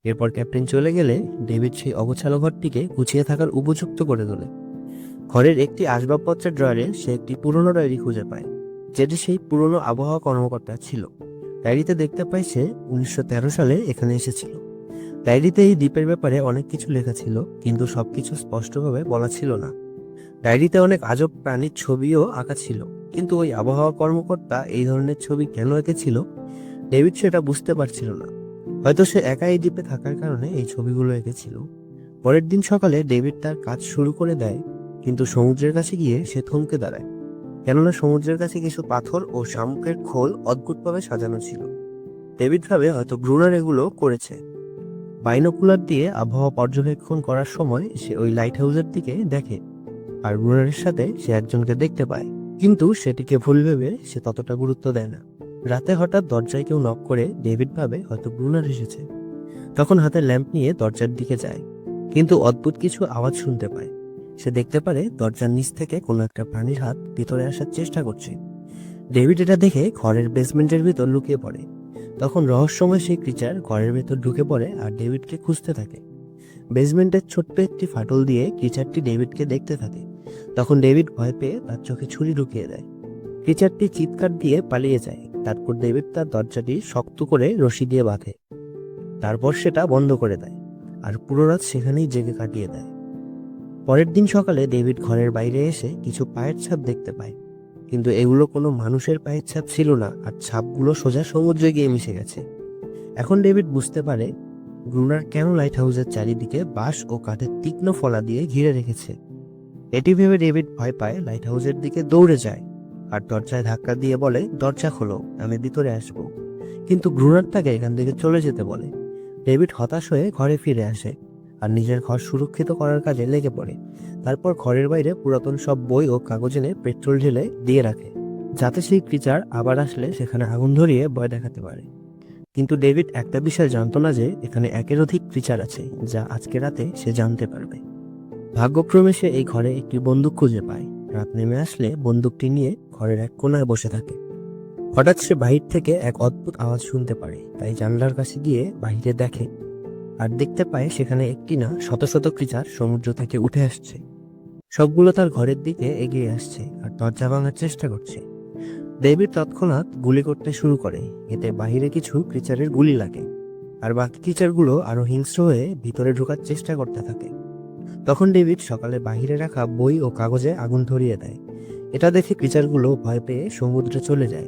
এরপর ক্যাপ্টেন চলে গেলে ডেভিড সেই অগোছালো ঘরটিকে গুছিয়ে থাকার উপযুক্ত করে তোলে। ঘরের একটি আসবাবপত্রের ড্রয়ারে সে একটি পুরনো ডায়েরি খুঁজে পায়, যেটি সেই পুরনো আবহাওয়া কর্মকর্তা ছিল। ডায়েরিতে দেখতে পায় সে 1913 সালে এখানে এসেছিল। ডায়েরিতে এই দ্বীপের ব্যাপারে অনেক কিছু লেখা ছিল, কিন্তু সবকিছু স্পষ্টভাবে বলা ছিল না। ডায়েরিতে অনেক আজব প্রাণীর ছবিও আঁকা ছিল, কিন্তু ওই আবহাওয়া কর্মকর্তা এই ধরনের ছবি কেন এঁকেছিল ডেভিড সেটা বুঝতে পারছিল না। হয়তো সে একা এই দ্বীপে থাকার কারণে এই ছবিগুলো এঁকেছিল। পরের দিন সকালে ডেভিড তার কাজ শুরু করে দেয়, কিন্তু সমুদ্রের কাছে গিয়ে সে থমকে দাঁড়ায়, কেননা সমুদ্রের কাছে কিছু পাথর ও শামুকের খোল অদ্ভুতভাবে সাজানো ছিল। ডেভিড ভাবে হয়তো ব্রুনার এগুলো করেছে। বাইনোকুলার দিয়ে আবহাওয়া পর্যবেক্ষণ করার সময় সে ওই লাইট হাউসের দিকে দেখে, আর ব্রুনারের সাথে সে একজনকে দেখতে পায়, কিন্তু সেটিকে ভুল ভেবে সে ততটা গুরুত্ব দেয় না। রাতে হঠাৎ দরজায় কেউ নক করে ডেভিড ভাবে হয়তো ব্রুনার এসেছে। তখন হাতে ল্যাম্প নিয়ে দরজার দিকে যায়, কিন্তু অদ্ভুত কিছু আওয়াজ শুনতে পায়। সে দেখতে পারে দরজার নিচ থেকে কোনো একটা প্রাণীর হাত ভিতরে আসার চেষ্টা করছে। ডেভিড এটা দেখে ঘরের বেসমেন্টের ভিতর লুকিয়ে পড়ে। তখন রহস্যময় সেই ক্রিচার ঘরের ভেতর ঢুকে পড়ে আর ডেভিডকে খুঁজতে থাকে। বেসমেন্টের ছোট্ট একটি ফাটল দিয়ে ক্রিচারটি ডেভিডকে দেখতে থাকে। তখন ডেভিড ভয় পেয়ে তার চোখে ছুরি ঢুকিয়ে দেয়। ক্রিচারটি চিৎকার দিয়ে পালিয়ে যায়। তারপর ডেভিড তার দরজাটি শক্ত করে রশি দিয়ে বাঁধে। তারপর সেটা বন্ধ করে দেয়, আর পুরো রাত সেখানেই জেগে কাটিয়ে দেয়। পরের দিন সকালে ডেভিড ঘরের বাইরে এসে কিছু পায়ের ছাপ দেখতে পায়, কিন্তু এগুলো কোনো মানুষের পায়ের ছাপ ছিল না, আর ছাপগুলো সোজা সমুদ্রে গিয়ে মিশে গেছে। এখন ডেভিড বুঝতে পারে গ্রুনার কেন লাইট হাউসের চারিদিকে বাঁশ ও কাঠের তীক্ষ্ণ ফলা দিয়ে ঘিরে রেখেছে। এটি ভেবে ডেভিড ভয় পায়, লাইট হাউসের দিকে দৌড়ে যায় আর দরজায় ধাক্কা দিয়ে বলে, দরজা খোলো, আমি ভিতরে আসব। কিন্তু গ্রুনার তাকে এখান থেকে চলে যেতে বলে। ডেভিড হতাশ হয়ে ঘরে ফিরে আসে আর নিজের ঘর সুরক্ষিত করার কাজে লেগে পড়ে। তারপর ঘরের বাইরে পুরাতন সব বই ও কাগজ এনে পেট্রোল ঢেলে দিয়ে রাখে, যাতে সেই ক্রিচার আবার আসলে সেখানে আগুন ধরিয়ে ভয় দেখাতে পারে। কিন্তু ডেভিড একটা বিষয় জানতো না যে এখানে একের অধিক ক্রিচার আছে, যা আজকে রাতে সে জানতে পারবে। ভাগ্যক্রমে সে এই ঘরে একটি বন্দুক খুঁজে পায়। রাত নেমে আসলে বন্দুকটি নিয়ে ঘরের এক কোণায় বসে থাকে। হঠাৎ সে বাহির থেকে এক অদ্ভুত আওয়াজ শুনতে পারে, তাই জানলার কাছে গিয়ে বাহিরে দেখে, আর দেখতে পায় সেখানে একটি না শত শত ক্রিচার সমুদ্র থেকে উঠে আসছে। সবগুলো তার ঘরের দিকে এগিয়ে আসছে আর দরজা ভাঙার চেষ্টা করছে। ডেভিড তৎক্ষণাৎ গুলি করতে শুরু করে, এতে বাহিরে কিছু ক্রিচারের গুলি লাগে, আর বাকি ক্রিচারগুলো আরো হিংস্র হয়ে ভিতরে ঢোকার চেষ্টা করতে থাকে। তখন ডেভিড সকালে বাহিরে রাখা বই ও কাগজে আগুন ধরিয়ে দেয়। এটা দেখে ক্রিচারগুলো ভয় পেয়ে সমুদ্রে চলে যায়।